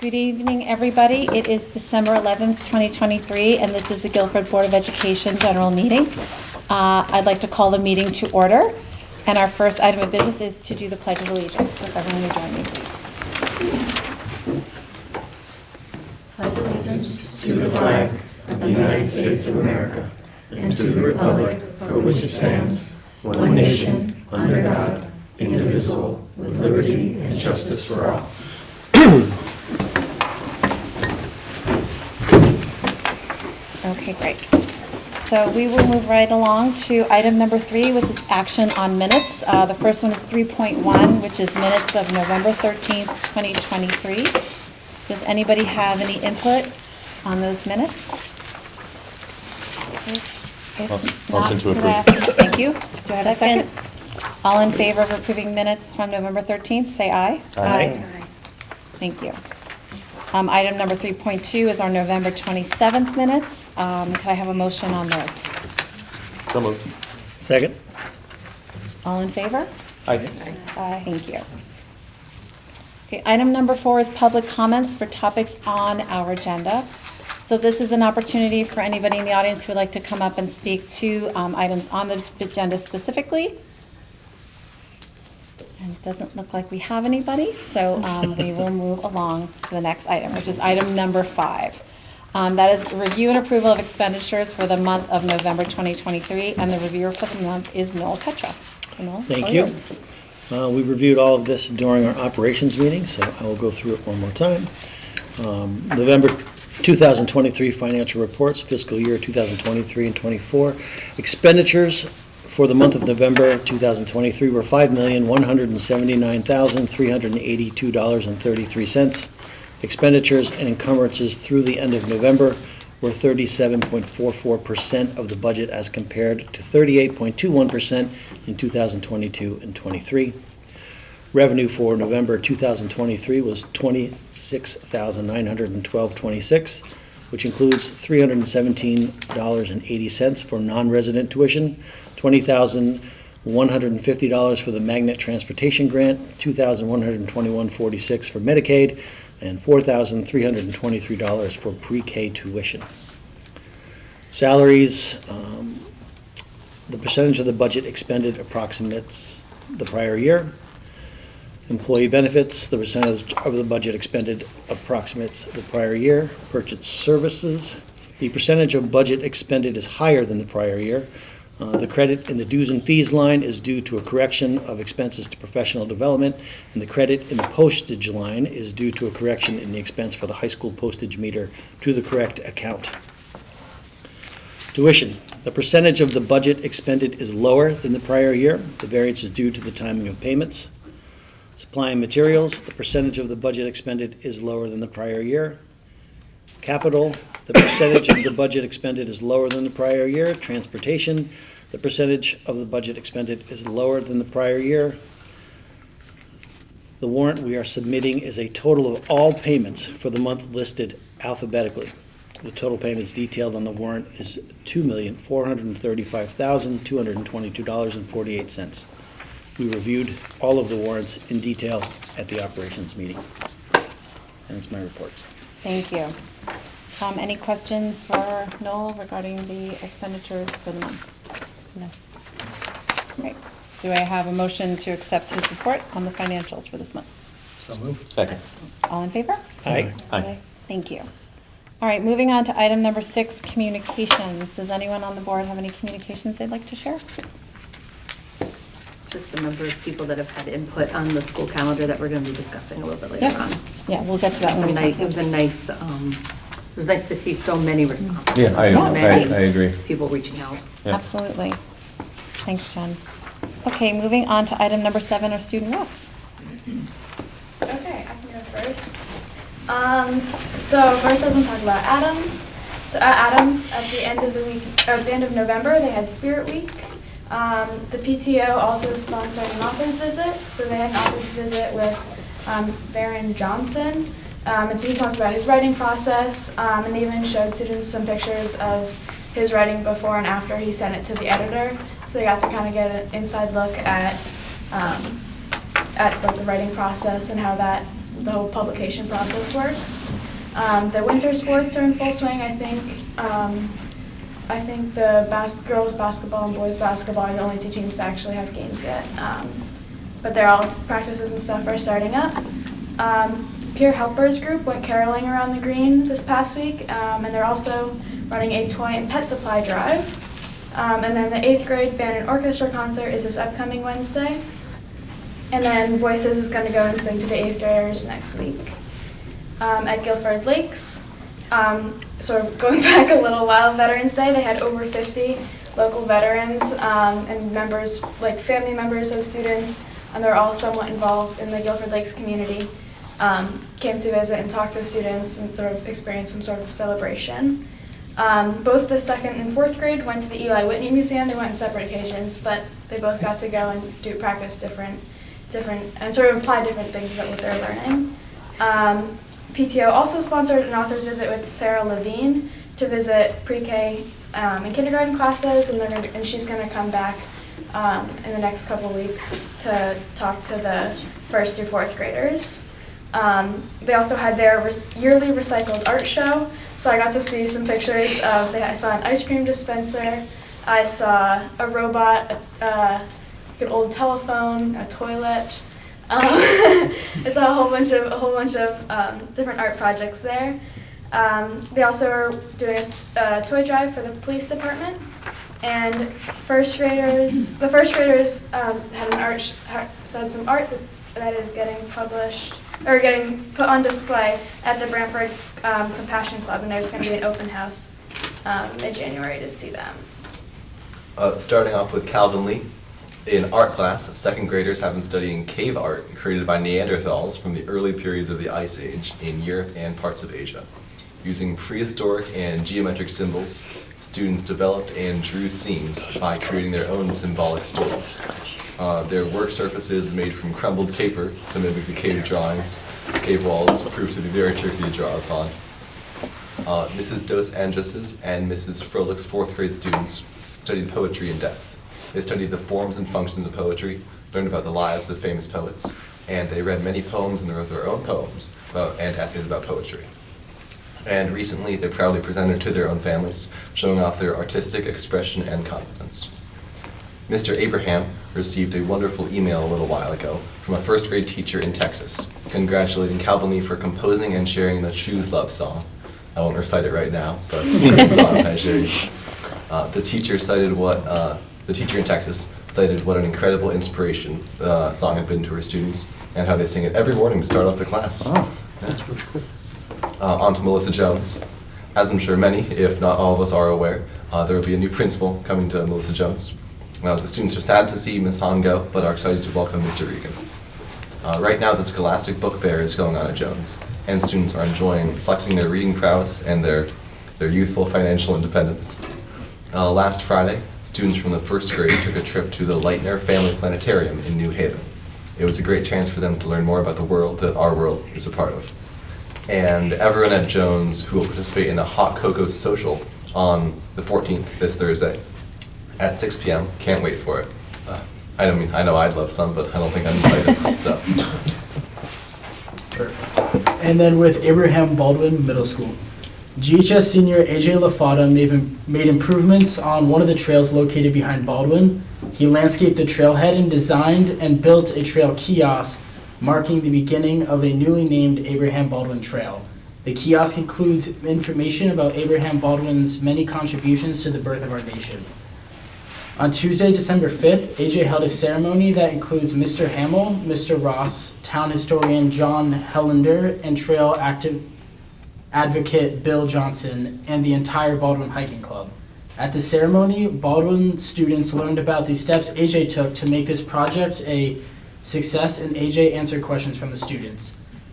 Good evening, everybody. It is December 11th, 2023, and this is the Guilford Board of Education General Meeting. I'd like to call the meeting to order, and our first item of business is to do the Pledge of Allegiance. So if everyone would join me, please. Pledge allegiance to the flag of the United States of America and to the republic for which it stands, one nation, under God, indivisible, with liberty and justice for all. Okay, great. So we will move right along to item number 3, which is action on minutes. The first one is 3.1, which is minutes of November 13th, 2023. Does anybody have any input on those minutes? Motion to approve. Thank you. Do I have a second? All in favor of approving minutes from November 13th, say aye. Aye. Thank you. Item number 3.2 is our November 27th minutes. Could I have a motion on those? So moved. Second. All in favor? Aye. Aye. Thank you. Okay, item number 4 is public comments for topics on our agenda. So this is an opportunity for anybody in the audience who would like to come up and speak to items on the agenda specifically. And it doesn't look like we have anybody, so we will move along to the next item, which is item number 5. That is review and approval of expenditures for the month of November 2023, and the reviewer for the month is Noel Petra. So Noel, it's all Thank you. yours. We reviewed all of this during our operations meeting, so I will go through it one more time. November 2023 financial reports, fiscal year 2023 and 24. Expenditures for the month of November 2023 were $5,179,382.33. Expenditures and encumbrances through the end of November were 37.44% of the budget as compared to 38.21% in 2022 and 23. Revenue for November 2023 was $26,912.26, which includes $317.80 for non-resident tuition, $20,150 for the magnet transportation grant, $2,121.46 for Medicaid, and $4,323 for pre-K tuition. Salaries, the percentage of the budget expended approximates the prior year. Employee benefits, the percentage of the budget expended approximates the prior year. Purchase services, the percentage of budget expended is higher than the prior year. The credit in the dues and fees line is due to a correction of expenses to professional development, and the credit in the postage line is due to a correction in the expense for the high school postage meter to the correct account. Tuition, the percentage of the budget expended is lower than the prior year. The variance is due to the timing of payments. Supply and materials, the percentage of the budget expended is lower than the prior year. Capital, the percentage of the budget expended is lower than the prior year. Transportation, the percentage of the budget expended is lower than the prior year. The warrant we are submitting is a total of all payments for the month listed alphabetically. The total payments detailed on the warrant is $2,435,222.48. We reviewed all of the warrants in detail at the operations meeting. And it's my report. Thank you. Any questions for Noel regarding the expenditures for the month? No. Great. Do I have a motion to accept his report on the financials for this month? So moved. Second. All in favor? Aye. Aye. Thank you. All right, moving on to item number 6, communications. Does anyone on the board have any communications they'd like to share? Just a number of people that have had input on the school calendar that we're going to be discussing a little bit later on. Yeah, we'll get to that one. It was nice to see so many responses. Yeah, and so many I agree. people reaching out. Yeah. Absolutely. Thanks, Jen. Okay, moving on to item number 7, our student reps. Okay, I can go first. So first I was going to talk about Adams. So at Adams, at the end of the week, or at the end of November, they had Spirit Week. The PTO also sponsored an author's visit, so they had an author's visit with Baron Johnson. And so he talked about his writing process, and even showed students some pictures of his writing before and after he sent it to the editor. So they got to kind of get an inside look at like the writing process and how that the whole publication process works. The winter sports are in full swing. I think the girls basketball and boys basketball are the only two teams to actually have games yet. But practices and stuff are starting up. Peer Helpers group went caroling around the green this past week, and they're also running a toy and pet supply drive. And then the 8th grade band and orchestra concert is this upcoming Wednesday. And then Voices is going to go and sing to the 8th graders next week. At Guilford Lakes, sort of going back a little while, Veterans Day, they had over 50 local veterans and members, like family members of students, and they're all somewhat involved in the Guilford Lakes community, came to visit and talk to students and sort of experience some sort of celebration. Both the 2nd and 4th grade went to the Eli Whitney Museum. They went on separate occasions, but they both got to go and practice different, and sort of apply different things about what they're learning. PTO also sponsored an author's visit with Sarah Levine to visit pre-K and kindergarten classes, and she's going to come back in the next couple weeks to talk to the 1st through 4th graders. They also had their yearly recycled art show, so I got to see some pictures of, I saw an ice cream dispenser, I saw a robot, an old telephone, a toilet. It's a whole bunch of different art projects there. They also are doing a toy drive for the police department, and the first graders had some art that is getting published or getting put on display at the Brantford Compassion Club, and there's going to be an open house in January to see them. Starting off with Calvin Lee. In art class, 2nd graders have been studying cave art created by Neanderthals from the early periods of the Ice Age in Europe and parts of Asia. Using prehistoric and geometric symbols, students developed and drew scenes by creating their own symbolic stories. Their work surfaces made from crumbled paper to mimic the cave drawings. The cave walls proved to be very tricky to draw upon. Mrs. Dos Anjos's and Mrs. Froelich's 4th grade students studied poetry in depth. They studied the forms and functions of poetry, learned about the lives of famous poets, and they read many poems and wrote their own poems and essays about poetry. And recently, they proudly presented to their own families, showing off their artistic expression and confidence. Mr. Abraham received a wonderful email a little while ago from a 1st grade teacher in Texas, congratulating Calvin Lee for composing and sharing the Choose Love song. I won't recite it right now, but it's a great song, I assure you. The teacher in Texas cited what an incredible inspiration the song had been to her students and how they sing it every morning to start off the class. Oh, that's really cool. On to Melissa Jones. As I'm sure many, if not all of us are aware, there will be a new principal coming to Melissa Jones. The students are sad to see Ms. Hahn go, but are excited to welcome Mr. Regan. Right now, the Scholastic Book Fair is going on at Jones, and students are enjoying flexing their reading prowess and their youthful financial independence. Last Friday, students from the 1st grade took a trip to the Lightner Family Planetarium in New Haven. It was a great chance for them to learn more about the world that our world is a part of. And everyone at Jones who will participate in a hot cocoa social on the 14th, this Thursday, at 6 p.m. Can't wait for it. I know I'd love some, but I don't think I'm invited, so. Perfect. And then with Abraham Baldwin Middle School. GHS senior AJ LaFada made improvements on one of the trails located behind Baldwin. He landscaped the trailhead and designed and built a trail kiosk marking the beginning of a newly named Abraham Baldwin Trail. The kiosk includes information about Abraham Baldwin's many contributions to the birth of our nation. On Tuesday, December 5th, AJ held a ceremony that includes Mr. Hamill, Mr. Ross, town historian John Hellender, and trail advocate Bill Johnson, and the entire Baldwin Hiking Club. At the ceremony, Baldwin students learned about the steps AJ took to make this project a success, and AJ answered questions from the students.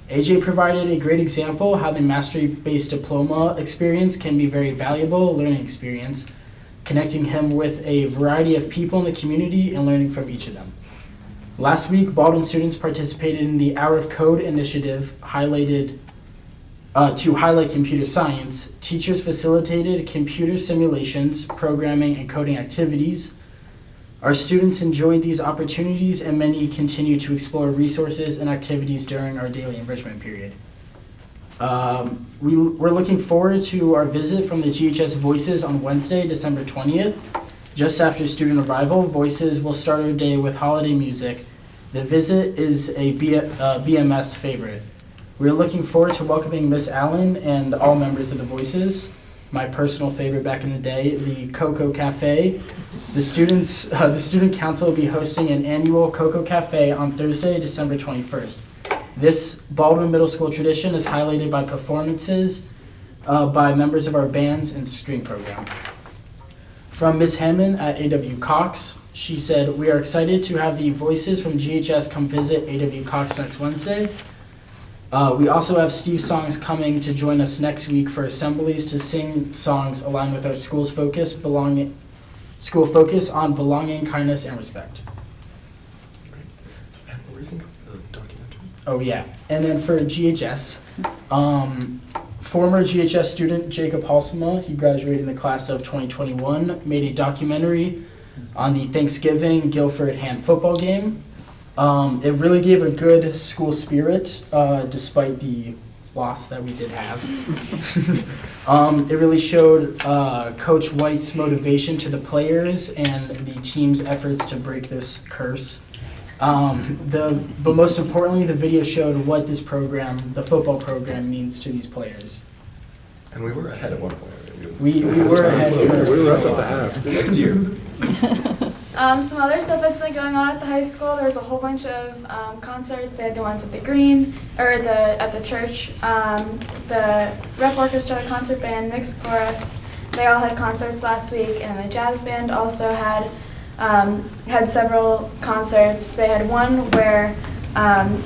AJ provided a great example how the mastery-based diploma experience can be a very valuable learning experience, connecting him with a variety of people in the community and learning from each of them. Last week, Baldwin students participated in the Hour of Code initiative to highlight computer science. Teachers facilitated computer simulations, programming, and coding activities. Our students enjoyed these opportunities, and many continue to explore resources and activities during our daily enrichment period. We're looking forward to our visit from the GHS Voices on Wednesday, December 20th. Just after student arrival, Voices will start our day with holiday music. The visit is a BMS favorite. We're looking forward to welcoming Miss Allen and all members of the Voices. My personal favorite back in the day, the Cocoa Cafe. The student council will be hosting an annual Cocoa Cafe on Thursday, December 21st. This Baldwin Middle School tradition is highlighted by performances by members of our bands and string program. From Ms. Hammond at A.W. Cox, she said, "We are excited to have the Voices from GHS come visit A.W. Cox next Wednesday. We also have Steve Songs coming to join us next week for assemblies to sing songs aligned with our school focus on belonging, kindness, and respect." And what do you think of the documentary? Oh yeah, and then for GHS, former GHS student Jacob Halsema, he graduated in the class of 2021, made a documentary on the Thanksgiving Guilford hand football game. It really gave a good school spirit, despite the loss that we did have. It really showed Coach White's motivation to the players and the team's efforts to break this curse. But most importantly, the video showed what this program, the football program, means to these players. And we were ahead at one point. We were ahead. We were up at the half. Next year. Some other stuff that's been going on at the high school, there's a whole bunch of concerts. They had the ones at the Green, or at the church. The rep orchestra, concert band, mixed chorus, they all had concerts last week, and the jazz band also had several concerts. They had one where Latin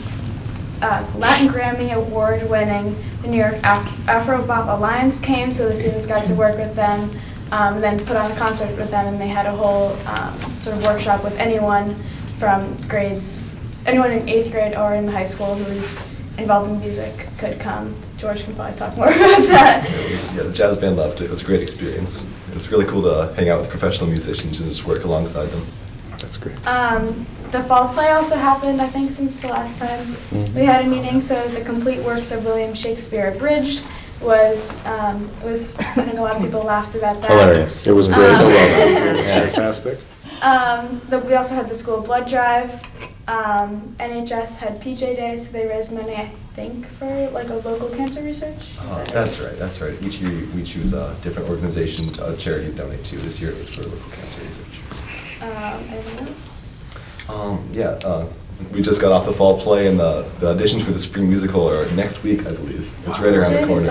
Grammy Award winning the New York Afro Bop Alliance came, so the students got to work with them. And then put on a concert with them, and they had a whole sort of workshop with anyone from anyone in 8th grade or in high school who was involved in music could come. George can probably talk more about that. The jazz band loved it. It was a great experience. It was really cool to hang out with professional musicians and just work alongside them. That's great. The fall play also happened, I think, since the last time we had a meeting. So the complete works of William Shakespeare abridged was I think a lot of people laughed about that. Hilarious. It was great. So well done. It's fantastic. We also had the school blood drive. NHS had PJ Day, so they raised money, I think, for like a local cancer research. That's right. Each year we choose a different organization, a charity to donate to. This year it was for local cancer research. Anything else? We just got off the fall play, and the auditions for the spring musical are next week, I believe. It's right around the corner. Was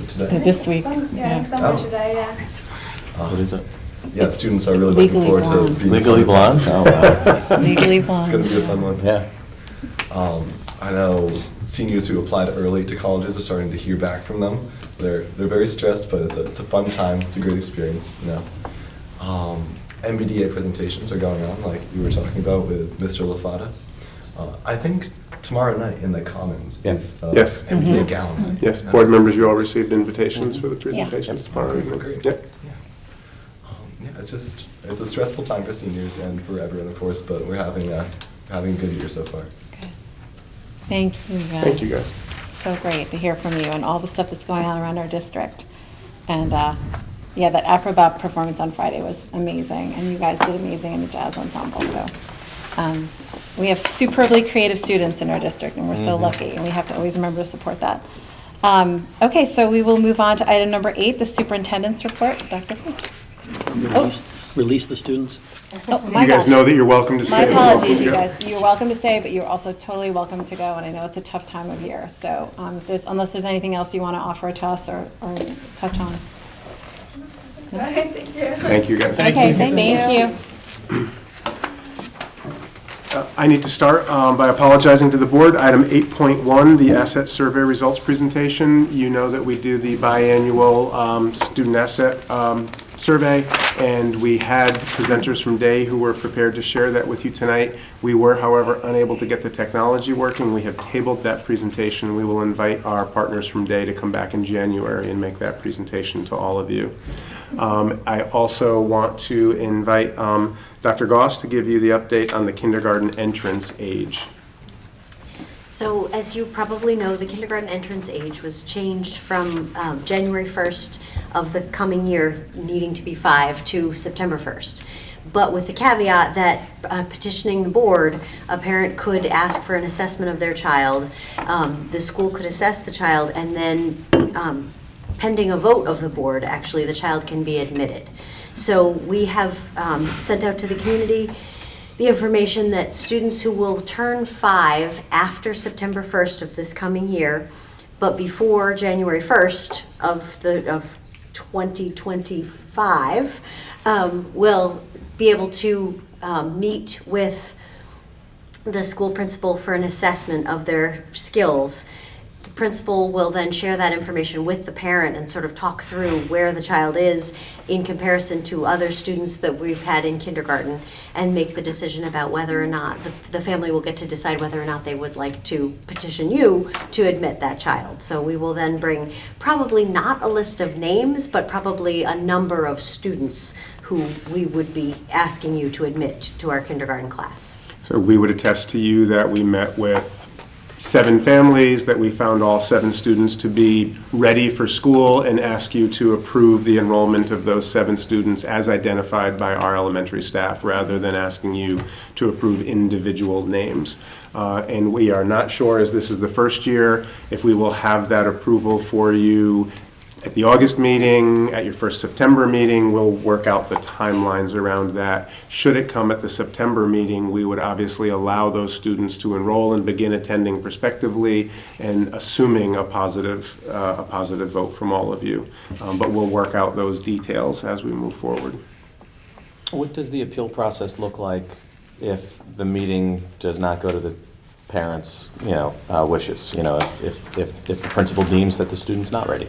it today? This week. I think some are today, yeah. What is it? Yeah, students are really looking Legally forward Blonde. to being Legally Blonde? Oh, wow. Legally Blonde. It's going to be a fun one. Yeah. I know seniors who applied early to colleges are starting to hear back from them. They're very stressed, but it's a fun time. It's a great experience. MBDA presentations are going on, like you were talking about with Mr. LaFada. I think tomorrow night in the Commons is the Yes. MBDA Gala night. Yes, board members, you all received invitations for the presentations tomorrow evening. Great. Yep. It's a stressful time for seniors and for everyone, of course, but we're having a good year so far. Good. Thank you, guys. Thank you, guys. So great to hear from you and all the stuff that's going on around our district. And that Afrobop performance on Friday was amazing, and you guys did amazing in the jazz ensemble. So we have superbly creative students in our district, and we're so lucky, and we have to always remember to support that. Okay, so we will move on to item number 8, the superintendent's report. Dr. Fink. Release the students. Oh, my You guys gosh. know that you're welcome to My stay. apologies, you guys. You're welcome to stay, but you're also totally welcome to go, and I know it's a tough time of year. So unless there's anything else you want to offer to us or touch on. Thank you. Thank you, guys. Okay, thank you. I need to start by apologizing to the board. Item 8.1, the asset survey results presentation. You know that we do the biannual student asset survey, and we had presenters from Day who were prepared to share that with you tonight. We were, however, unable to get the technology working. We have tabled that presentation. We will invite our partners from Day to come back in January and make that presentation to all of you. I also want to invite Dr. Goss to give you the update on the kindergarten entrance age. So as you probably know, the kindergarten entrance age was changed from January 1st of the coming year, needing to be 5, to September 1st. But with the caveat that petitioning the board, a parent could ask for an assessment of their child. The school could assess the child, and then pending a vote of the board, actually, the child can be admitted. So we have sent out to the community the information that students who will turn 5 after September 1st of this coming year, but before January 1st of 2025, will be able to meet with the school principal for an assessment of their skills. The principal will then share that information with the parent and sort of talk through where the child is in comparison to other students that we've had in kindergarten, and make the decision about whether or not the family will get to decide whether or not they would like to petition you to admit that child. So we will then bring probably not a list of names, but probably a number of students who we would be asking you to admit to our kindergarten class. So we would attest to you that we met with 7 families, that we found all 7 students to be ready for school, and ask you to approve the enrollment of those 7 students as identified by our elementary staff, rather than asking you to approve individual names. And we are not sure, as this is the first year, if we will have that approval for you at the August meeting, at your first September meeting. We'll work out the timelines around that. Should it come at the September meeting, we would obviously allow those students to enroll and begin attending prospectively, and assuming a positive vote from all of you. But we'll work out those details as we move forward. What does the appeal process look like if the meeting does not go to the parents' wishes? If the principal deems that the student's not ready?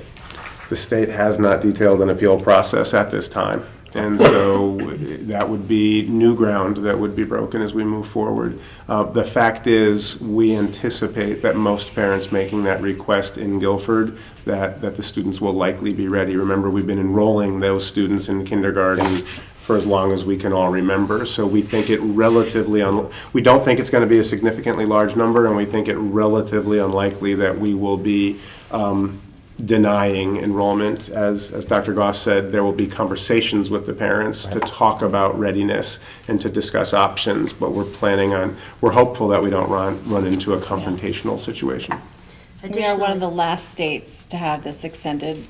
The state has not detailed an appeal process at this time, and so that would be new ground that would be broken as we move forward. The fact is, we anticipate that most parents making that request in Guilford, that the students will likely be ready. Remember, we've been enrolling those students in kindergarten for as long as we can all remember, so we think it we don't think it's going to be a significantly large number, and we think it relatively unlikely that we will be denying enrollment. As Dr. Goss said, there will be conversations with the parents to talk about readiness and to discuss options, but we're hopeful that we don't run into a confrontational situation. We are one of the last states to have this extended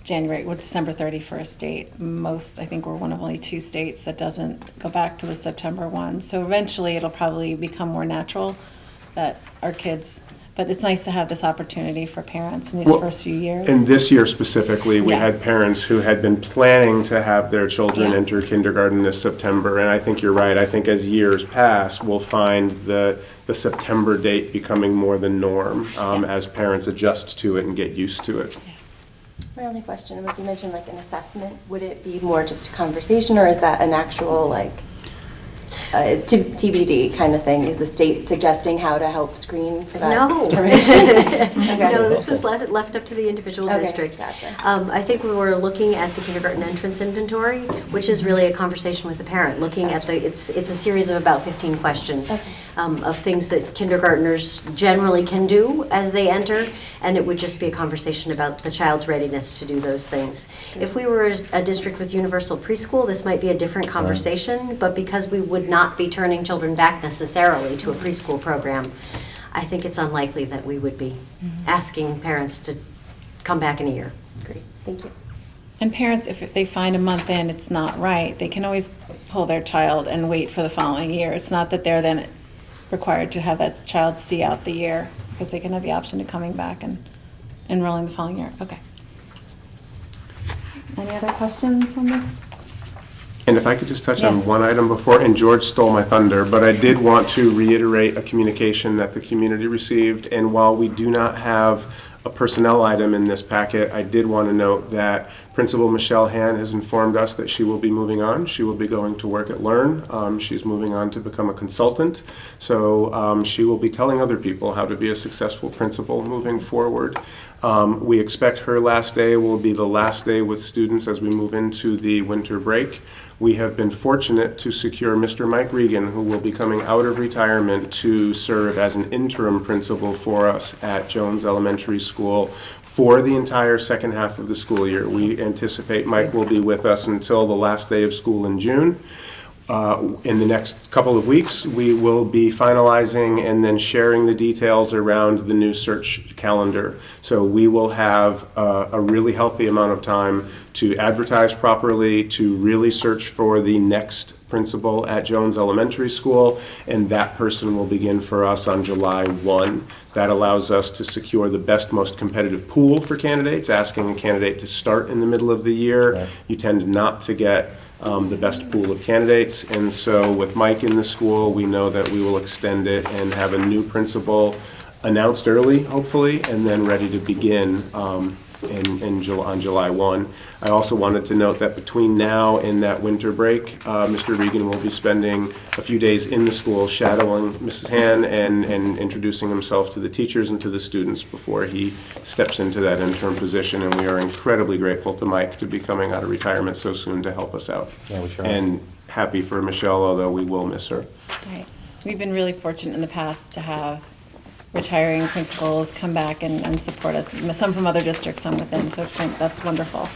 December 31st date. I think we're one of only 2 states that doesn't go back to the September 1. So eventually it'll probably become more natural that our kids, but it's nice to have this opportunity for parents in these first few years. And this year specifically, we Yeah. had parents who had been planning to have their children Yeah. enter kindergarten this September, and I think you're right. I think as years pass, we'll find the September date becoming more the norm as parents adjust to it and get used to it. My only question was, you mentioned like an assessment. Would it be more just a conversation, or is that an actual TBD kind of thing? Is the state suggesting how to help screen for that No. determination? No, this was left up to the individual Okay, districts. gotcha. I think we were looking at the kindergarten entrance inventory, which is really a conversation with the parent, looking at it's a series of about 15 questions of things that kindergartners generally can do as they enter, and it would just be a conversation about the child's readiness to do those things. If we were a district with universal preschool, this might be a different conversation, but because we would not be turning children back necessarily to a preschool program, I think it's unlikely that we would be asking parents to come back in a year. Great, thank you. And parents, if they find a month in it's not right, they can always pull their child and wait for the following year. It's not that they're then required to have that child see out the year, because they can have the option of coming back and enrolling the following year. Okay. Any other questions on this? And if I could just touch Yeah. on one item before, and George stole my thunder, but I did want to reiterate a communication that the community received, and while we do not have a personnel item in this packet, I did want to note that Principal Michelle Han has informed us that she will be moving on. She will be going to work at Learn. She's moving on to become a consultant. So she will be telling other people how to be a successful principal moving forward. We expect her last day will be the last day with students as we move into the winter break. We have been fortunate to secure Mr. Mike Regan, who will be coming out of retirement to serve as an interim principal for us at Jones Elementary School for the entire second half of the school year. We anticipate Mike will be with us until the last day of school in June. In the next couple of weeks, we will be finalizing and then sharing the details around the new search calendar. So we will have a really healthy amount of time to advertise properly, to really search for the next principal at Jones Elementary School, and that person will begin for us on July 1. That allows us to secure the best, most competitive pool for candidates. Asking a candidate to start in the middle of the year, right, you tend not to get the best pool of candidates, and so with Mike in the school, we know that we will extend it and have a new principal announced early, hopefully, and then ready to begin on July 1. I also wanted to note that between now and that winter break, Mr. Regan will be spending a few days in the school shadowing Mrs. Han and introducing himself to the teachers and to the students before he steps into that interim position. And we are incredibly grateful to Mike to be coming out of retirement so soon to help us out. Yeah, we sure are. And happy for Michelle, although we will miss her. Right. We've been really fortunate in the past to have retiring principals come back and support us. Some from other districts, some within, so that's wonderful.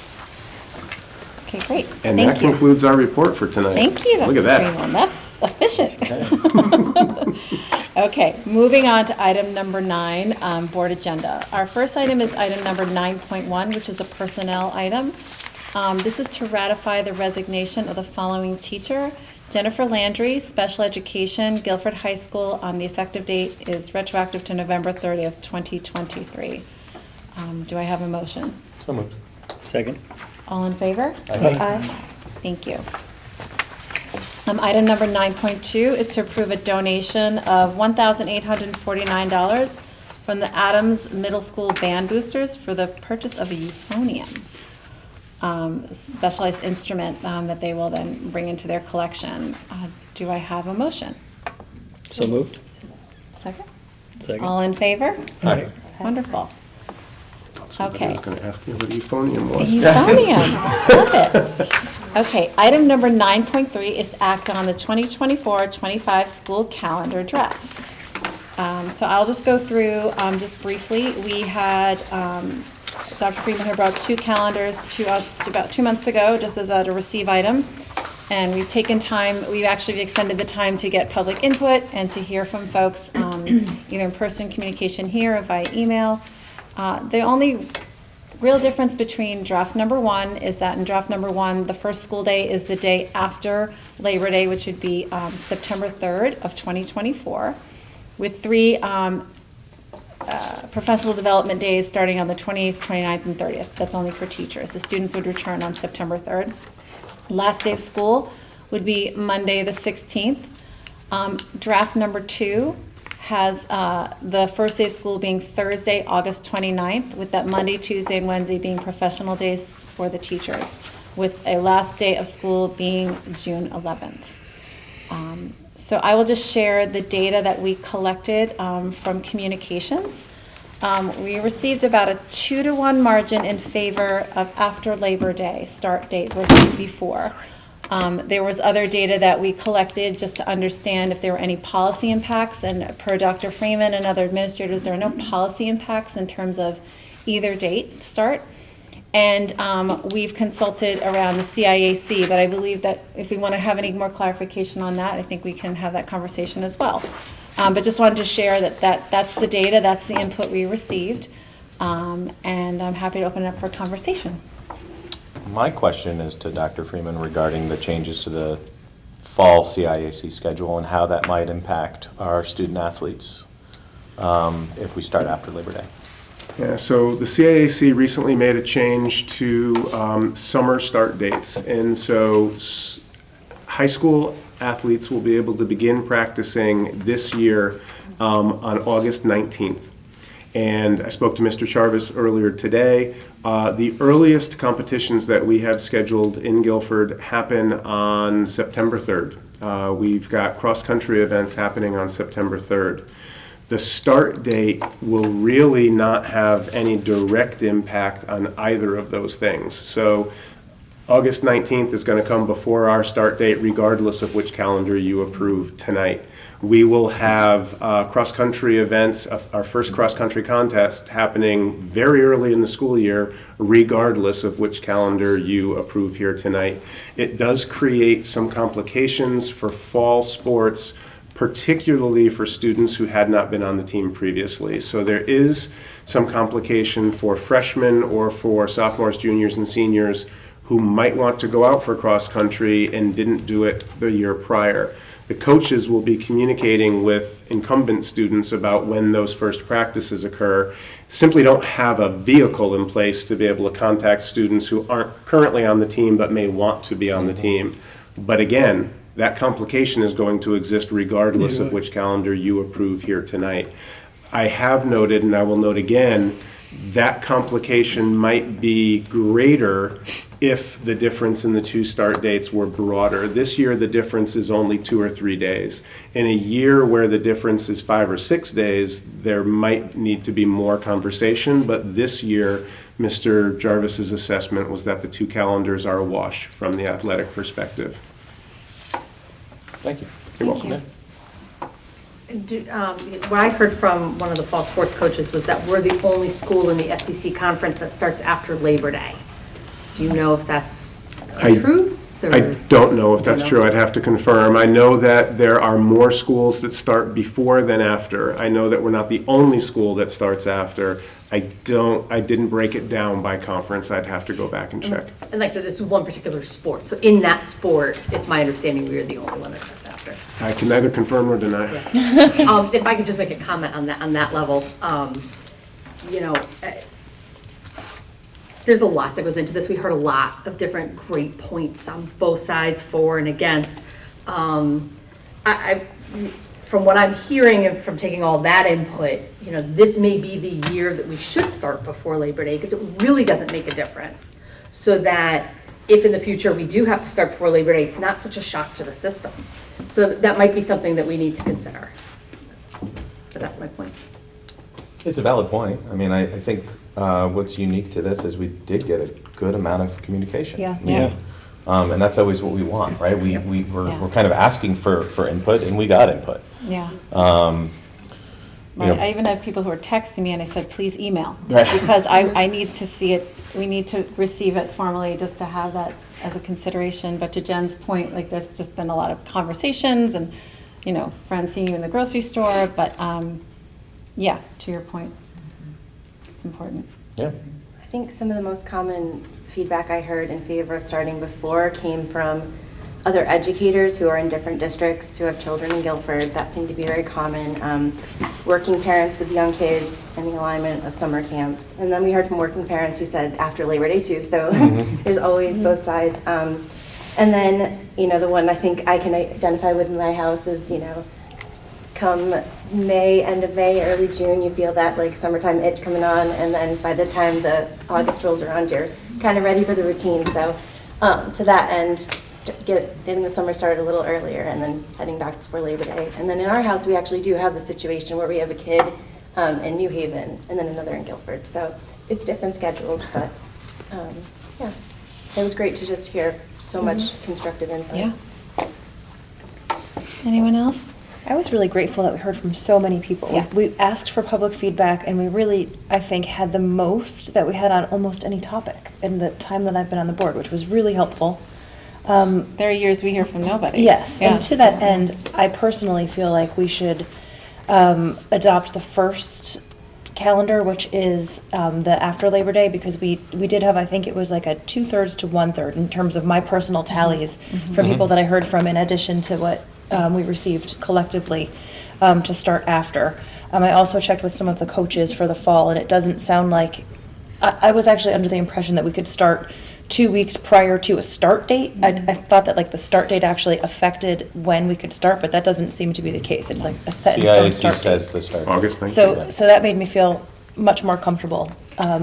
Okay, great. And Thank that you. concludes our report for tonight. Thank you. Look at that. Everyone. That's efficient. Okay, moving on to item number 9, board agenda. Our first item is item number 9.1, which is a personnel item. This is to ratify the resignation of the following teacher: Jennifer Landry, special education, Guilford High School. The effective date is retroactive to November 30th, 2023. Do I have a motion? So moved. Second. All in favor? Aye. Thank you. Item number 9.2 is to approve a donation of $1,849 from the Adams Middle School Band Boosters for the purchase of a euphonium, specialized instrument that they will then bring into their collection. Do I have a motion? So moved. Second? Second. All in favor? Aye. Wonderful. Somebody Okay. was going to ask me what euphonium was. Euphonium, love it. Okay, item number 9.3 is to act on the 2024-25 school calendar drafts. So I'll just go through just briefly. We had Dr. Freeman had brought 2 calendars to us about 2 months ago, just as a receive item. And we've taken time, we've actually extended the time to get public input and to hear from folks, either in person communication here or via email. The only real difference between draft number 1 is that in draft number 1, the first school day is the day after Labor Day, which would be September 3rd of 2024, with 3 professional development days starting on the 28th, 29th, and 30th. That's only for teachers. The students would return on September 3rd. Last day of school would be Monday the 16th. Draft number 2 has the first day of school being Thursday, August 29th, with that Monday, Tuesday, and Wednesday being professional days for the teachers, with a last day of school being June 11th. So I will just share the data that we collected from communications. We received about a 2-to-1 margin in favor of after Labor Day start date versus before. There was other data that we collected just to understand if there were any policy impacts, and per Dr. Freeman and other administrators, there are no policy impacts in terms of either date start. And we've consulted around the CIAC, but I believe that if we want to have any more clarification on that, I think we can have that conversation as well. But just wanted to share that's the data, that's the input we received, and I'm happy to open it up for conversation. My question is to Dr. Freeman regarding the changes to the fall CIAC schedule and how that might impact our student athletes if we start after Labor Day. Yeah, so the CIAC recently made a change to summer start dates, and so high school athletes will be able to begin practicing this year on August 19th. And I spoke to Mr. Charvis earlier today. The earliest competitions that we have scheduled in Guilford happen on September 3rd. We've got cross-country events happening on September 3rd. The start date will really not have any direct impact on either of those things. So August 19th is going to come before our start date, regardless of which calendar you approve tonight. We will have cross-country events, our first cross-country contest happening very early in the school year, regardless of which calendar you approve here tonight. It does create some complications for fall sports, particularly for students who had not been on the team previously. So there is some complication for freshmen or for sophomores, juniors, and seniors who might want to go out for cross-country and didn't do it the year prior. The coaches will be communicating with incumbent students about when those first practices occur. Simply don't have a vehicle in place to be able to contact students who aren't currently on the team but may want to be on the team. But again, that complication is going to exist regardless of which calendar you approve here tonight. I have noted, and I will note again, that complication might be greater if the difference in the two start dates were broader. This year, the difference is only 2 or 3 days. In a year where the difference is 5 or 6 days, there might need to be more conversation, but this year, Mr. Jarvis's assessment was that the two calendars are a wash from the athletic perspective. Thank you. You're welcome. What I heard from one of the fall sports coaches was that we're the only school in the SEC conference that starts after Labor Day. Do you know if that's truth? Or? I don't know if that's true. I'd have to confirm. I know that there are more schools that start before than after. I know that we're not the only school that starts after. I didn't break it down by conference. I'd have to go back and check. And like I said, this is one particular sport. So in that sport, it's my understanding we are the only one that starts after. I can neither confirm nor deny. Yeah. If I could just make a comment on that level, there's a lot that goes into this. We heard a lot of different great points on both sides, for and against. From what I'm hearing and from taking all that input, this may be the year that we should start before Labor Day, because it really doesn't make a difference. So that if in the future we do have to start before Labor Day, it's not such a shock to the system. So that might be something that we need to consider. But that's my point. It's a valid point. I mean, I think what's unique to this is we did get a good amount of communication. Yeah. And that's always what we want, right? We're kind of asking for input, and we got input. Yeah. Right. I even have people who are texting me and I said, please email. Right. Because I need to see it, we need to receive it formally just to have that as a consideration. But to Jen's point, like there's just been a lot of conversations and, friends seeing you in the grocery store. But yeah, to your point, it's important. Yeah. I think some of the most common feedback I heard in favor of starting before came from other educators who are in different districts who have children in Guilford. That seemed to be very common. Working parents with young kids and the alignment of summer camps. And then we heard from working parents who said after Labor Day too. So there's always both sides. And then, the one I think I can identify with in my house is, come May, end of May, early June, you feel that like summertime itch coming on. And then by the time the August rolls around, you're kind of ready for the routine. So to that end, getting the summer started a little earlier and then heading back before Labor Day. And then in our house, we actually do have the situation where we have a kid in New Haven and then another in Guilford. So it's different schedules, but yeah, it was great to just hear so much constructive input. Yeah. Anyone else? I was really grateful that we heard from so many people. Yeah. We asked for public feedback, and we really, I think, had the most that we had on almost any topic in the time that I've been on the board, which was really helpful. There are years we hear from nobody. Yes, and to that so- end, I personally feel like we should adopt the first calendar, which is the after Labor Day, because we did have, I think it was like a 2/3 to 1/3 in terms of my personal tallies from people that I heard from, in addition to what we received collectively to start after. I also checked with some of the coaches for the fall, and it doesn't sound like, I was actually under the impression that we could start 2 weeks prior to a start date. I thought that like the start date actually affected when we could start, but that doesn't seem to be the case. It's like a set in stone CIAC start date. says the start. August 19th. So that made me feel much more comfortable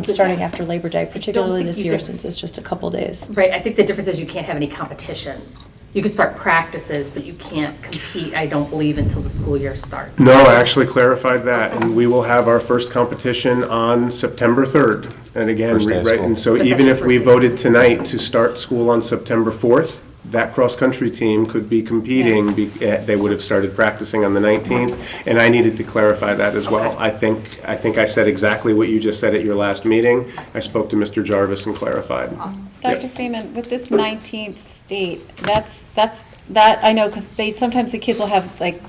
starting after Labor Day, particularly think this you year could- since it's just a couple days. Right, I think the difference is you can't have any competitions. You can start practices, but you can't compete, I don't believe, until the school year starts. No, I actually clarified that, and we will have our first competition on September 3rd. And again, First day of right, school. and so But that's even your if we first day. voted tonight to start school on September 4th, that cross-country team could be competing, they would have started practicing on the 19th, and I needed to clarify that as well. I think I said exactly what you just said at your last meeting. I spoke to Mr. Jarvis and clarified. Dr. Freeman, with this 19th state, that I know, because sometimes the kids will have like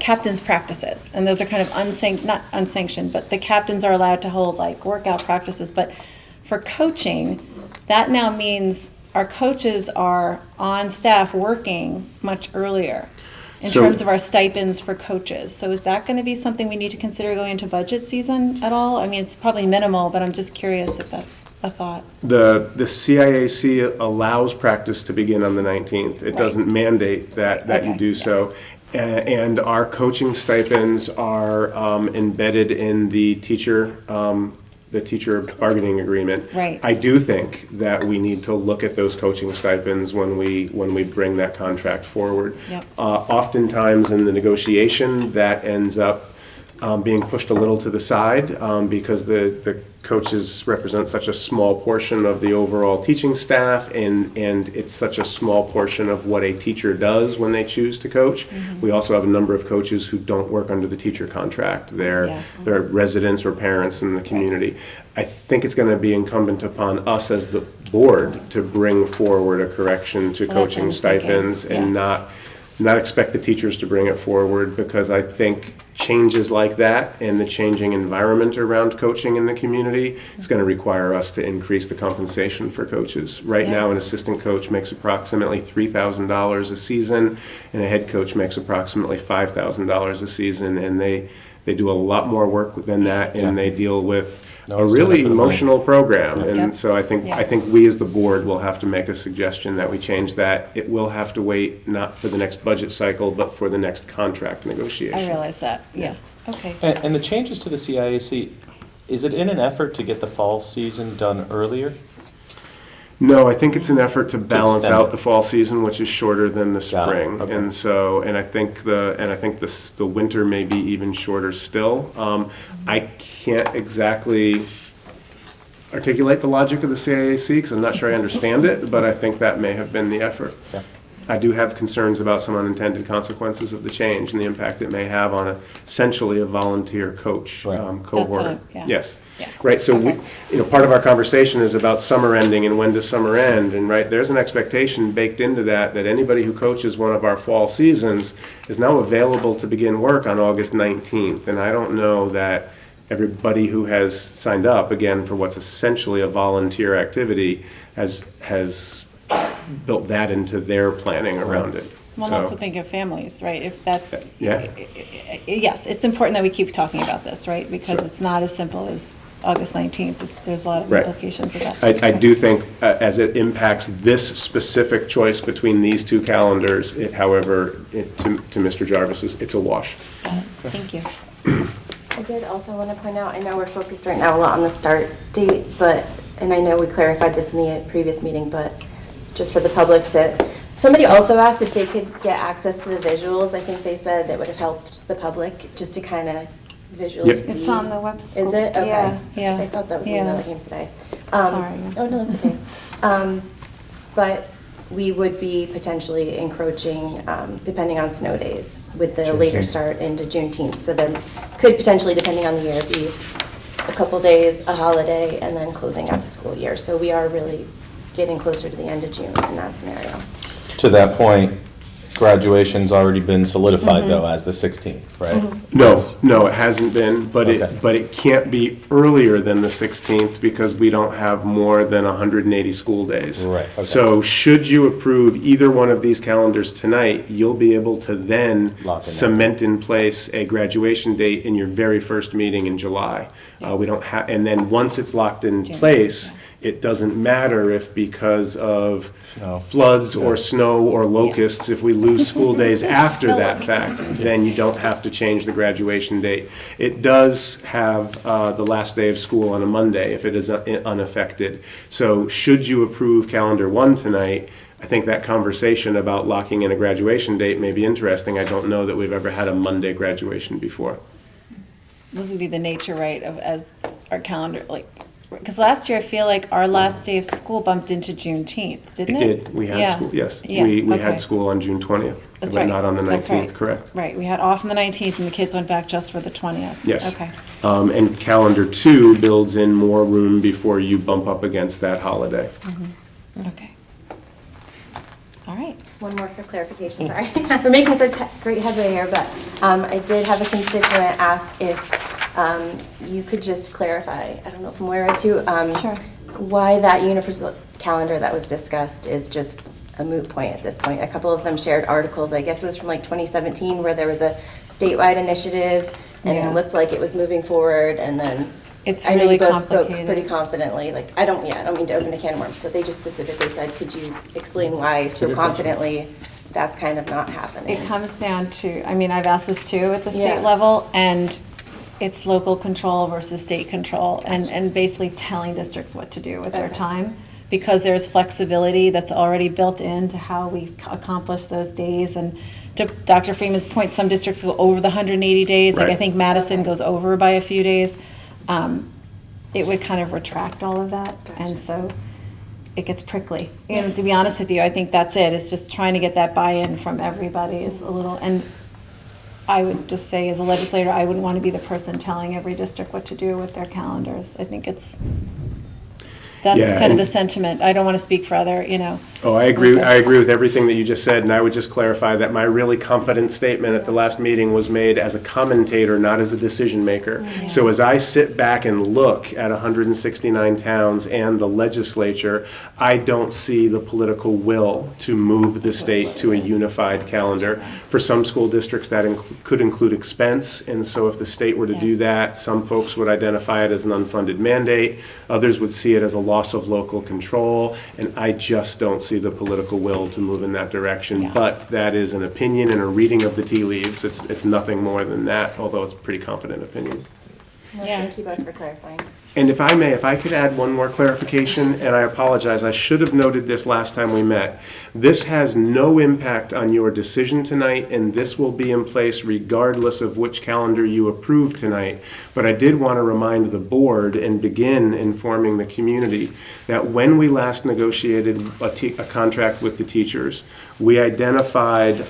captain's practices, and those are kind of not unsanctioned, but the captains are allowed to hold like workout practices. But for coaching, that now means our coaches are on staff working much earlier in So- terms of our stipends for coaches. So is that going to be something we need to consider going into budget season at all? I mean, it's probably minimal, but I'm just curious if that's a thought. The CIAC allows practice to begin on the 19th. It Right. doesn't mandate that you Okay. do so. And our coaching stipends are embedded in the teacher bargaining agreement. Right. I do think that we need to look at those coaching stipends when we bring that contract forward. Yep. Oftentimes in the negotiation, that ends up being pushed a little to the side because the coaches represent such a small portion of the overall teaching staff, and it's such a small portion of what a teacher does when they choose to coach. We also have a number of coaches who don't work under the teacher contract. They're residents or parents in the community. I think it's going to be incumbent upon us as the board to bring forward a correction to Well, that's what coaching I'm thinking. stipends and not expect the teachers to bring it forward, because I think changes like that and the changing environment around coaching in the community is going to require us to increase the compensation for coaches. Right Yeah. now, an assistant coach makes approximately $3,000 a season, and a head coach makes approximately $5,000 a season, and they do a lot more work than that, and they deal with No a one's doing really it for the money. emotional program. Yep. And so I think we as the board will have to make a suggestion that we change that. It will have to wait not for the next budget cycle, but for the next contract negotiation. I realize that, yeah, okay. And the changes to the CIAC, is it in an effort to get the fall season done earlier? No, I think it's an effort to balance extend out it. the fall season, which is shorter than the Got it. spring. Okay. And so, and I think the winter may be even shorter still. I can't exactly articulate the logic of the CIAC because I'm not sure I understand it, but I think that may have been the effort. Yeah. I do have concerns about some unintended consequences of the change and the impact it may have on essentially a volunteer coach Right. cohort. yeah. Yes. Yeah. Right, so part of our conversation is about summer ending and when does summer end, and right, there's an expectation baked into that anybody who coaches one of our fall seasons is now available to begin work on August 19th, and I don't know that everybody who has signed up, again, for what's essentially a volunteer activity, has built that into their planning around it. Well, So- and also think of families, right? If that's, Yeah. yes, it's important that we keep talking about this, right? Because it's not as simple as August 19th. There's a lot of Right. implications of that. I do think, as it impacts this specific choice between these two calendars, to Mr. Jarvis's, it's a wash. Thank you. I did also want to point out, I know we're focused right now a lot on the start date, and I know we clarified this in the previous meeting, but just for the public somebody also asked if they could get access to the visuals. I think they said that would have helped the public just to kind of visually Yep. see. It's on the website. Is it? Okay. Yeah. I thought that was the Yeah. email that came today. Sorry. Oh, no, that's okay. But we would be potentially encroaching, depending on snow days, with the later start into Juneteenth. So there could potentially, depending on the year, be a couple days, a holiday, and then closing out the school year. So we are really getting closer to the end of June in that scenario. To that point, graduation's already been solidified though as the 16th, right? No, it hasn't been, but Okay. it can't be earlier than the 16th because we don't have more than 180 school days. Right, okay. So should you approve either one of these calendars tonight, you'll be able to then Lock in that. cement in place a graduation date in your very first meeting in July. We don't have, and then once it's locked in place, it doesn't matter if because of Snow. floods or snow or locusts, if we lose lose school days after that fact, then you don't have to change the graduation date. It does have the last day of school on a Monday if it is unaffected. So should you approve calendar 1 tonight, I think that conversation about locking in a graduation date may be interesting. I don't know that we've ever had a Monday graduation before. This would be the nature, right, of as our calendar, like, because last year I feel like our last day of school bumped into Juneteenth, didn't it? It did. We had Yeah. school, yes. Yeah, We okay. had school on June 20th, That's but right. not on the That's 19th, right. correct? Right, we had off on the 19th and the kids went back just for the 20th. Yes. Okay. And calendar 2 builds in more room before you bump up against that holiday. Okay. All right. One more for clarification, sorry. We're making such great headway here, but I did have a constituent ask if you could just clarify, I don't know if Moira too, Sure. why that universal calendar that was discussed is just a moot point at this point. A couple of them shared articles, I guess it was from like 2017, where there was a statewide initiative, and Yeah. it looked like it was moving forward, and then It's I know really you both spoke complicated. pretty confidently, like, I don't mean to open a can of worms, but they just specifically said, could you explain why so confidently that's kind of not happening? It comes down to, I mean, I've asked this too at the Yeah. state level, and it's local control versus state control, and basically telling districts what to do with their Okay. time, because there's flexibility that's already built into how we accomplish those days. And to Dr. Freeman's point, some districts go over the 180 days, like I Right. think Madison Okay. goes over by a few days. It would kind of retract all of that, Gotcha. and so it gets prickly. And to be honest with you, I think that's it, it's just trying to get that buy-in from everybody is a little, and I would just say, as a legislator, I wouldn't want to be the person telling every district what to do with their calendars. I think that's Yeah, kind of and- the sentiment. I don't want to speak for other, Oh, I agree with everything that you just said, and I would just clarify that my really confident statement at the last meeting was made as a commentator, not as a decision maker. So as I sit back and look at 169 towns and the legislature, I don't see the political will to move the state to a unified calendar. For some school districts, that could include expense, and so if the state were to do Yes. that, some folks would identify it as an unfunded mandate, others would see it as a loss of local control, and I just don't see the political will to move in that direction. Yeah. But that is an opinion and a reading of the tea leaves. It's nothing more than that, although it's a pretty confident opinion. Well, Yeah. thank you both for clarifying. And if I may, if I could add one more clarification, and I apologize, I should have noted this last time we met. This has no impact on your decision tonight, and this will be in place regardless of which calendar you approve tonight. But I did want to remind the board and begin informing the community that when we last negotiated a contract with the teachers, we identified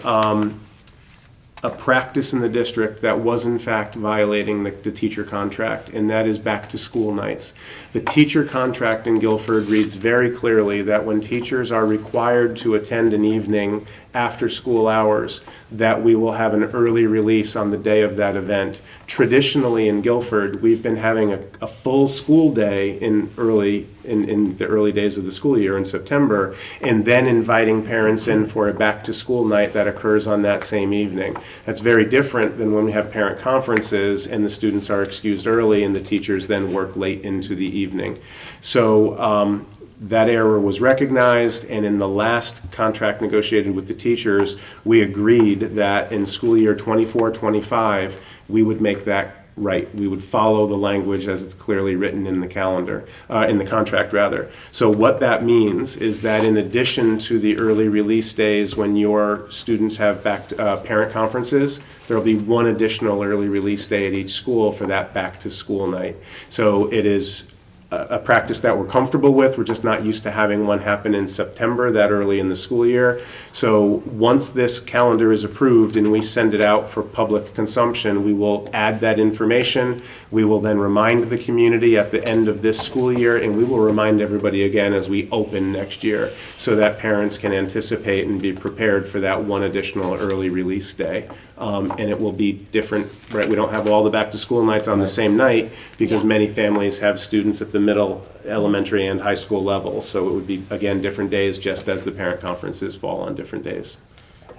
a practice in the district that was in fact violating the teacher contract, and that is back to school nights. The teacher contract in Guilford reads very clearly that when teachers are required to attend an evening after school hours, that we will have an early release on the day of that event. Traditionally in Guilford, we've been having a full school day in the early days of the school year in September, and then inviting parents in for a back-to-school night that occurs on that same evening. That's very different than when we have parent conferences and the students are excused early and the teachers then work late into the evening. So that error was recognized, and in the last contract negotiated with the teachers, we agreed that in school year 24-25, we would make that right. We would follow the language as it's clearly written in the calendar, in the contract rather. So what that means is that in addition to the early release days when your students have parent conferences, there will be one additional early release day at each school for that back to school night. So it is a practice that we're comfortable with. We're just not used to having one happen in September that early in the school year. So once this calendar is approved and we send it out for public consumption, we will add that information. We will then remind the community at the end of this school year, and we will remind everybody again as we open next year so that parents can anticipate and be prepared for that one additional early release day. And it will be different, right? We don't have all the back to school nights on the same night because many families have students at the middle, elementary and high school level. So it would be, again, different days just as the parent conferences fall on different days.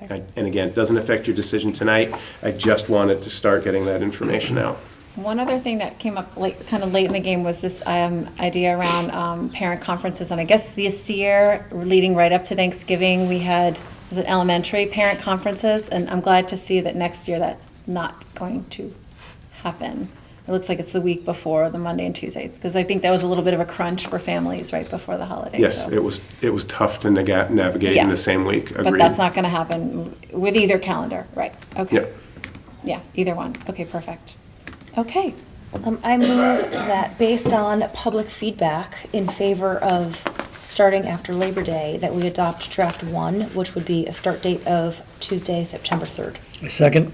Okay. And again, it doesn't affect your decision tonight. I just wanted to start getting that information out. One other thing that came up kind of late in the game was this idea around parent conferences. And I guess this year, leading right up to Thanksgiving, we had was it elementary parent conferences, and I'm glad to see that next year that's not going to happen. It looks like it's the week before, the Monday and Tuesday, because I think that was a little bit of a crunch for families right before the holidays. Yes, so. it was tough to navigate in Yeah. the same week, agreed. But that's not going to happen with either calendar, right? Okay. Yep. Yeah, either one. Okay, perfect. Okay. I move that based on public feedback in favor of starting after Labor Day, that we adopt draft 1, which would be a start date of Tuesday, September 3rd. I second.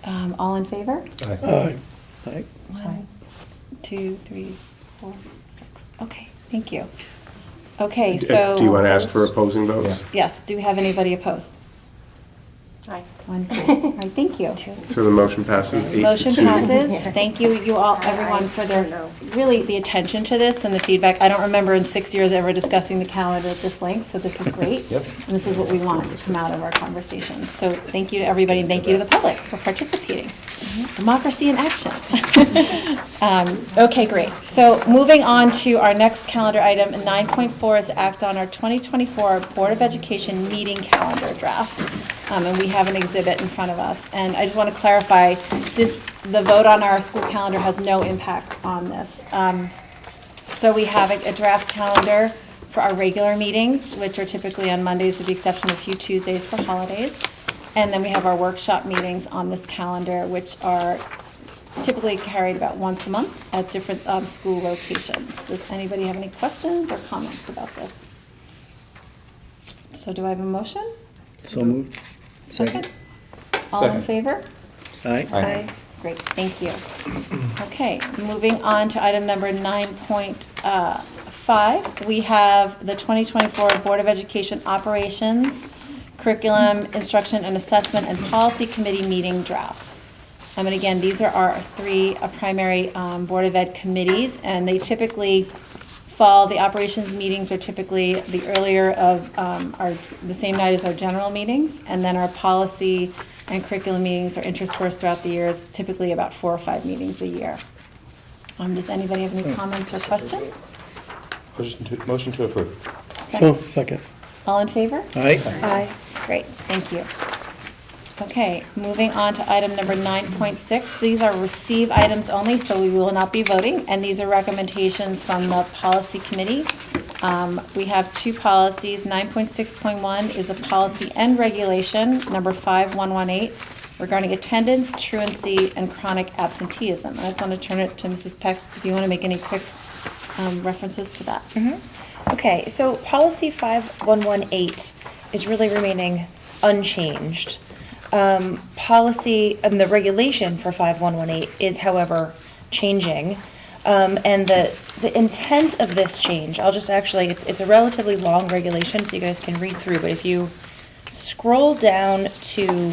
All in favor? Aye. Aye. 1, 2, 3, 4, 6. Okay, thank you. Okay, so. Do you want to ask for opposing votes? Yes, do we have anybody opposed? Aye. 1, 2. All right, thank you. So the motion passes 8-2. Motion passes. Thank you all, everyone, for their, really, the attention to this and the feedback. I don't remember in 6 years ever discussing the calendar at this length, so this is great. Yep. And this is what we want to come out of our conversations. So thank you to everybody, and thank you to the public for participating. Democracy in action. Okay, great. So moving on to our next calendar item, 9.4 is act on our 2024 Board of Education meeting calendar draft. And we have an exhibit in front of us. And I just want to clarify, the vote on our school calendar has no impact on this. So we have a draft calendar for our regular meetings, which are typically on Mondays with the exception of a few Tuesdays for holidays. And then we have our workshop meetings on this calendar, which are typically carried about once a month at different school locations. Does anybody have any questions or comments about this? So do I have a motion? So moved. Second. All in Second. favor? Aye. Aye. Great, thank you. Okay, moving on to item number 9.5. We have the 2024 Board of Education Operations, Curriculum, Instruction and Assessment, and Policy Committee meeting drafts. And again, these are our three primary Board of Ed committees, and they typically fall, the operations meetings are typically the earlier of the same night as our general meetings, and then our policy and curriculum meetings are interspersed throughout the years, typically about 4 or 5 meetings a year. Does anybody have any comments or questions? Motion to approve. Second. All in favor? Aye. Aye. Great, thank you. Okay, moving on to item number 9.6. These are receive items only, so we will not be voting, and these are recommendations from the policy committee. We have 2 policies. 9.6.1 is a policy and regulation, number 5118, regarding attendance, truancy, and chronic absenteeism. I just want to turn it to Mrs. Peck, if you want to make any quick references to that. Okay, so policy 5118 is really remaining unchanged. The regulation for 5118 is, however, changing. And the intent of this change, it's a relatively long regulation, so you guys can read through, but if you scroll down to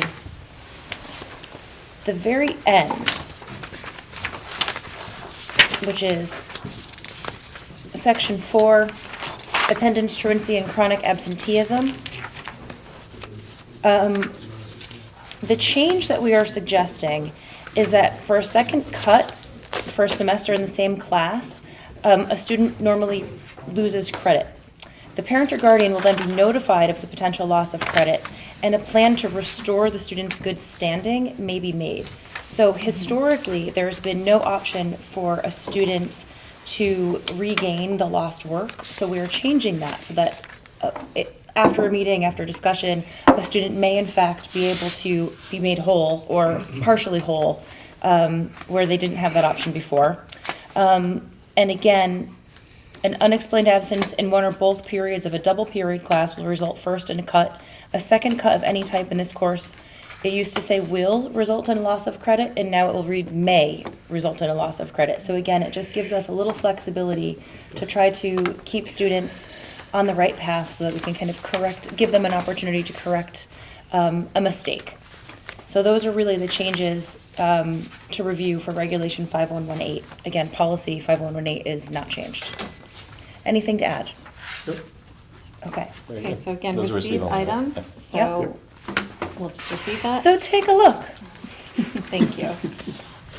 the very end, which is section 4, attendance, truancy, and chronic absenteeism. The change that we are suggesting is that for a second cut for a semester in the same class, a student normally loses credit. The parent or guardian will then be notified of the potential loss of credit, and a plan to restore the student's good standing may be made. So historically, there's been no option for a student to regain the lost work, so we are changing that so that after a meeting, after discussion, a student may in fact be able to be made whole or partially whole, where they didn't have that option before. And again, an unexplained absence in one or both periods of a double period class will result first in a cut. A second cut of any type in this course, it used to say will result in a loss of credit, and now it will read may result in a loss of credit. So again, it just gives us a little flexibility to try to keep students on the right path so that we can kind of give them an opportunity to correct a mistake. So those are really the changes to review for Regulation 5118. Again, policy 5118 is not changed. Anything to add? Nope. Okay. Okay, so again, Those are receive receive only. item, Yep. so we'll just receive that. So take a look. Thank you.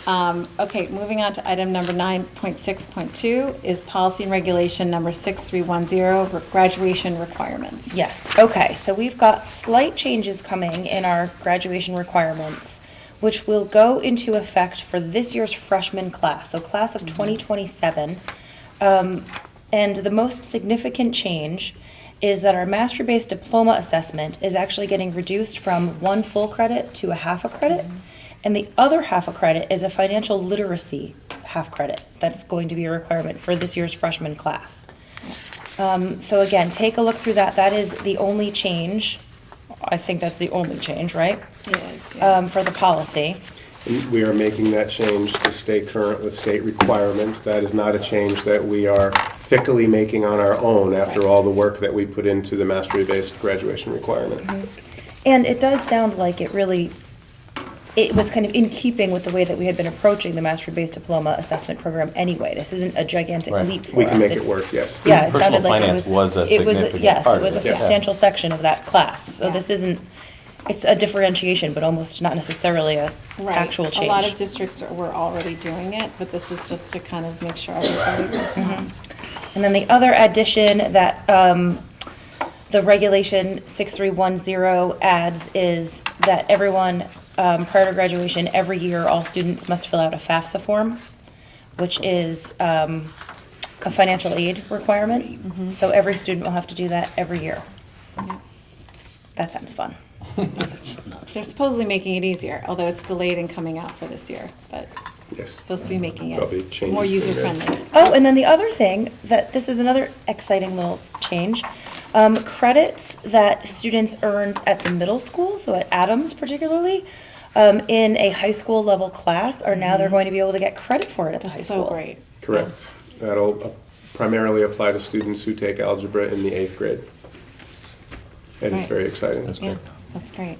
Okay, moving on to item number 9.6.2 is policy and regulation number 6310, graduation requirements. Yes, okay, so we've got slight changes coming in our graduation requirements, which will go into effect for this year's freshman class, so class of 2027. And the most significant change is that our mastery-based diploma assessment is actually getting reduced from 1 full credit to a half a credit. And the other half a credit is a financial literacy half credit. That's going to be a requirement for this year's freshman class. So again, take a look through that. That is the only change. I think that's the only change, right? It is, yeah. For the policy. And we are making that change to stay current with state requirements. That is not a change that we are fickly making on our own after all the work that we put into the mastery-based graduation requirement. And it does sound like it was kind of in keeping with the way that we had been approaching the mastery-based diploma assessment program anyway. This isn't a gigantic Right. leap for us. We can make it It's- work, yes. Yeah, it Personal sounded like it finance was. was a significant Yes, part it of was a it, yes. substantial section of that class. So Yeah. this isn't, it's a differentiation, but almost not necessarily a Right. actual A change. lot of districts were already doing it, but this was just to kind of make sure everybody was. And then the other addition that the regulation 6310 adds is that everyone, prior to graduation, every year, all students must fill out a FAFSA form, which is a financial aid requirement. So every student will have to do that every year. That sounds fun. They're supposedly making it easier, although it's delayed in coming out for this year, but Yes. supposed to be making Probably it changes more being made. user-friendly. Oh, and then the other thing, that this is another exciting little change. Credits that students earned at the middle school, so at Adams particularly, in a high school level class, are now they're going to be able to get credit for it at the high That's school. so great. Correct. That'll primarily apply to students who take algebra in the 8th grade. And it's Right. very exciting. That's Yeah, great. that's great.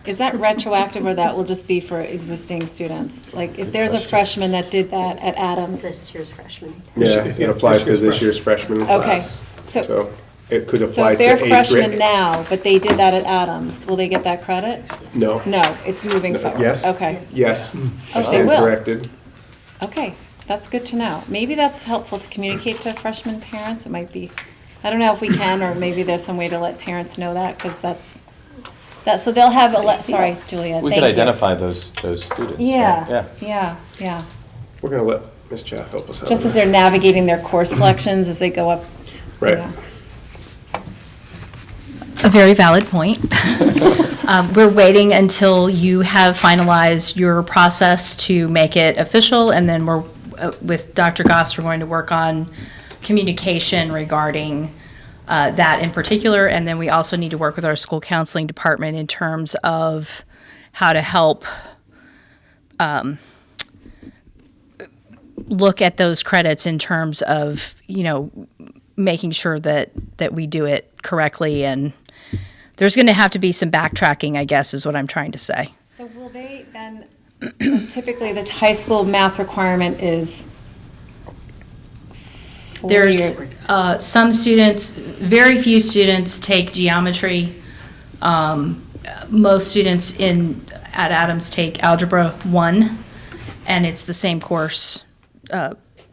Is that retroactive or that will just be for existing students? Like, if there's a question. freshman that did that at Adams, This year's freshman. Yeah, it applies to this year's freshman okay, class. so, So it could so apply if to they're 8th freshmen grade. now, but they did that at Adams, will they get that credit? No. No, it's moving forward. Yes. Okay, Yes. I they stand will. corrected. okay, that's good to know. Maybe that's helpful to communicate to freshman parents. It might be, I don't know if we can, or maybe there's some way to let parents know that, because so they'll have sorry, Julia, We thank could you. identify those students. right? Yeah, yeah. We're going to let Ms. Chaff help us out. Just with as they're that. navigating their course selections as they go up. Right. Yeah. A very valid point. We're waiting until you have finalized your process to make it official, and then we're, with Dr. Goss, we're going to work on communication regarding that in particular, and then we also need to work with our school counseling department in terms of how to help look at those credits in terms of, making sure that we do it correctly, and there's going to have to be some backtracking, I guess, is what I'm trying to say. So will they then, because typically the high school math requirement is 4 There's years. some students, very few students take geometry. Most students at Adams take Algebra 1, and it's the same course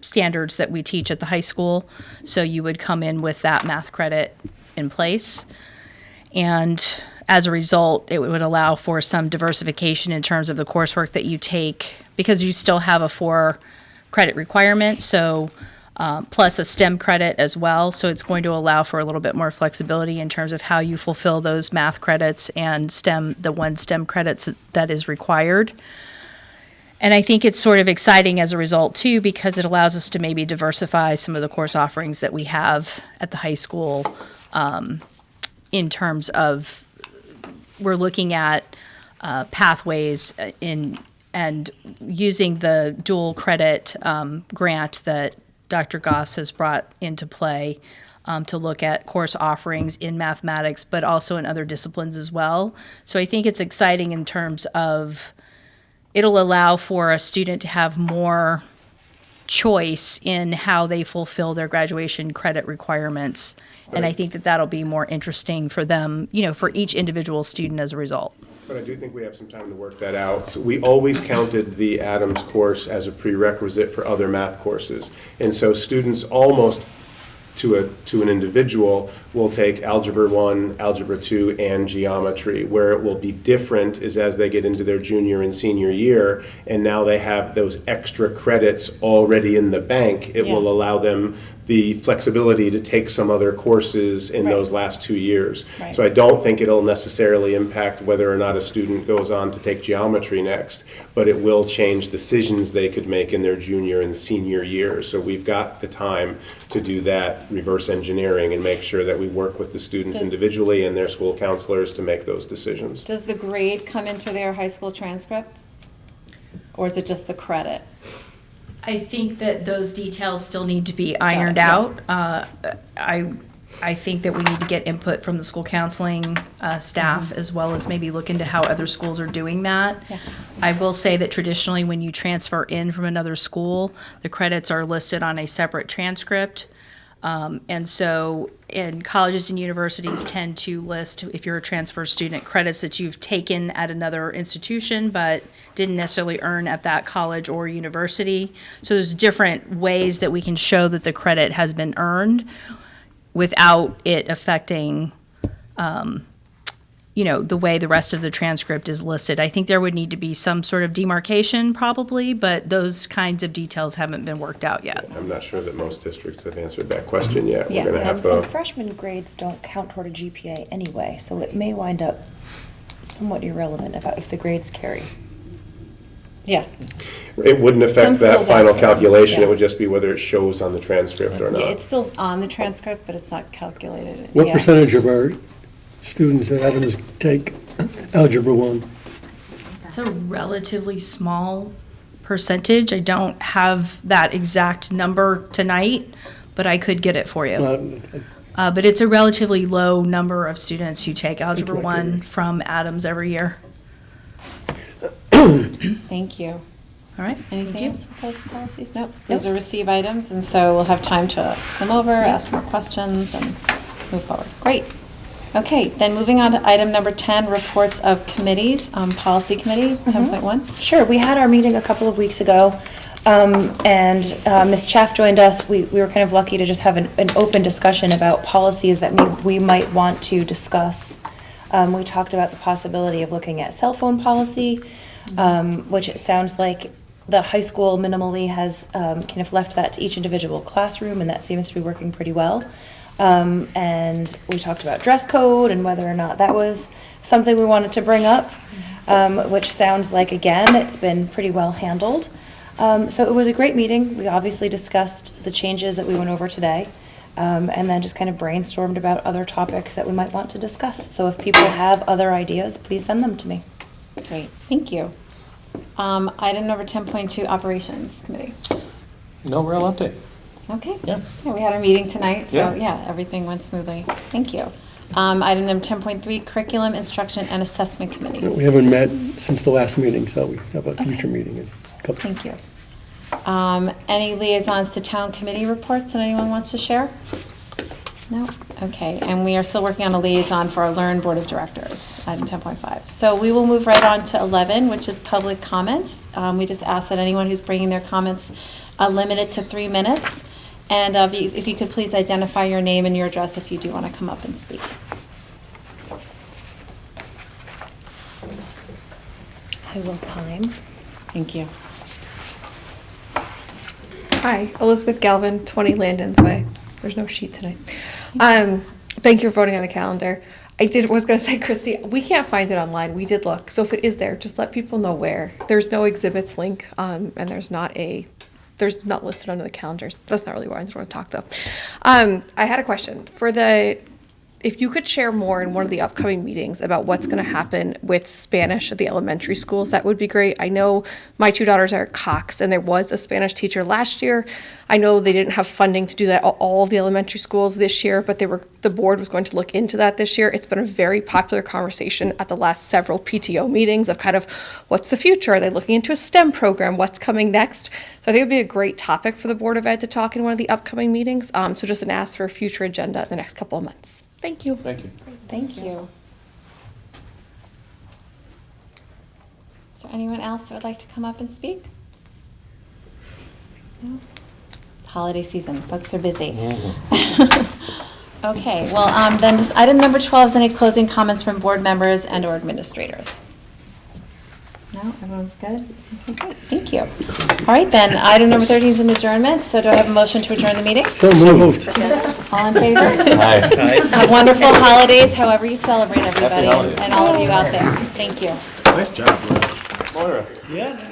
standards that we teach at the high school. So you would come in with that math credit in place. And as a result, it would allow for some diversification in terms of the coursework that you take, because you still have a 4-credit requirement, so plus a STEM credit as well. So it's going to allow for a little bit more flexibility in terms of how you fulfill those math credits and the 1 STEM credits that is required. And I think it's sort of exciting as a result, too, because it allows us to maybe diversify some of the course offerings that we have at the high school, in terms of we're looking at pathways and using the dual credit grant that Dr. Goss has brought into play to look at course offerings in mathematics, but also in other disciplines as well. So I think it's exciting in terms of it'll allow for a student to have more choice in how they fulfill their graduation credit requirements. And I think that that'll be more interesting for them, for each individual student as a result. But I do think we have some time to work that out. So we always counted the Adams course as a prerequisite for other math courses. And so students almost to an individual will take Algebra 1, Algebra 2, and Geometry. Where it will be different is as they get into their junior and senior year, and now they have those extra credits already in the bank. It will allow them the flexibility to take some other courses in those last 2 years. Right. So I don't think it'll necessarily impact whether or not a student goes on to take geometry next, but it will change decisions they could make in their junior and senior year. So we've got the time to do that reverse engineering and make sure that we work with the students individually and their school counselors to make those decisions. Does the grade come into their high school transcript? Or is it just the credit? I think that those details still need to be ironed yeah. out. I think that we need to get input from the school counseling staff, as well as maybe look into how other schools are doing that. Yeah. I will say that traditionally, when you transfer in from another school, the credits are listed on a separate transcript. And so, and colleges and universities tend to list, if you're a transfer student, credits that you've taken at another institution but didn't necessarily earn at that college or university. So there's different ways that we can show that the credit has been earned without it affecting, the way the rest of the transcript is listed. I think there would need to be some sort of demarcation probably, but those kinds of details haven't been worked out yet. I'm not sure that most districts have answered that question yet. Yeah, We're going to have So to. freshman grades don't count toward a GPA anyway, so it may wind up somewhat irrelevant about if the grades carry. Yeah. It wouldn't affect Some that schools final ask for it, calculation. yeah. It would just be whether it shows on the transcript or Yeah, not. it's still on the transcript, but it's not calculated. What Yeah. percentage of our students at Adams take Algebra 1? It's a relatively small percentage. I don't have that exact number tonight, but I could get it for you. But it's a relatively low number of students who take Algebra That's what I 1 figured. from Adams every year. Thank you. All right? Anything Thank you. else with those policies? Nope. Those are receive items, and so we'll have time to come over, ask more questions, and move forward. Great. Okay, then moving on to item number 10, reports of committees, policy committee, 10.1. Sure, we had our meeting a couple of weeks ago, and Ms. Chaff joined us. We were kind of lucky to just have an open discussion about policies that we might want to discuss. We talked about the possibility of looking at cell phone policy, which it sounds like the high school minimally has kind of left that to each individual classroom, and that seems to be working pretty well. And we talked about dress code and whether or not that was something we wanted to bring up, which sounds like, again, it's been pretty well handled. So it was a great meeting. We obviously discussed the changes that we went over today, and then just kind of brainstormed about other topics that we might want to discuss. So if people have other ideas, please send them to me. Great, thank you. Item number 10.2, operations committee. No real update. Okay. Yeah. Yeah, we had our meeting tonight, so Yeah. yeah, everything went smoothly. Thank you. Item number 10.3, curriculum, instruction, and assessment committee. We haven't met since the last meeting, so we have a future meeting in a couple. Thank you. Any liaisons to town committee reports that anyone wants to share? No? Okay, and we are still working on a liaison for our Learn Board of Directors, item 10.5. So we will move right on to 11, which is public comments. We just ask that anyone who's bringing their comments limit it to 3 minutes. And if you could please identify your name and your address if you do want to come up and speak. I will time. Thank you. Hi, Elizabeth Galvin, 20 Landon's Way. There's no sheet tonight. Thank you for voting on the calendar. Was going to say, Christy, we can't find it online. We did look. So if it is there, just let people know where. There's no exhibits link, and there's not listed under the calendars. That's not really why I just want to talk, though. I had a question. If you could share more in one of the upcoming meetings about what's going to happen with Spanish at the elementary schools, that would be great. I know my 2 daughters are at Cox, and there was a Spanish teacher last year. I know they didn't have funding to do that at all of the elementary schools this year, but the board was going to look into that this year. It's been a very popular conversation at the last several PTO meetings of kind of what's the future? Are they looking into a STEM program? What's coming next? So I think it would be a great topic for the Board of Ed to talk in one of the upcoming meetings. So just an ask for a future agenda in the next couple of months. Thank you. Thank you. Thank you. Is there anyone else that would like to come up and speak? No? Holiday season, folks are busy. Okay, well, then just item number 12 is any closing comments from board members and or administrators? No, everyone's good? Okay, good. Thank you. All right, then, item number 13 is an adjournment, so do I have a motion to adjourn the meeting? So moved. All in favor? Aye. Have wonderful holidays, however you celebrate, everybody, holidays. and all of you out there. Thank you. Nice job, Laura. Moira. Yeah.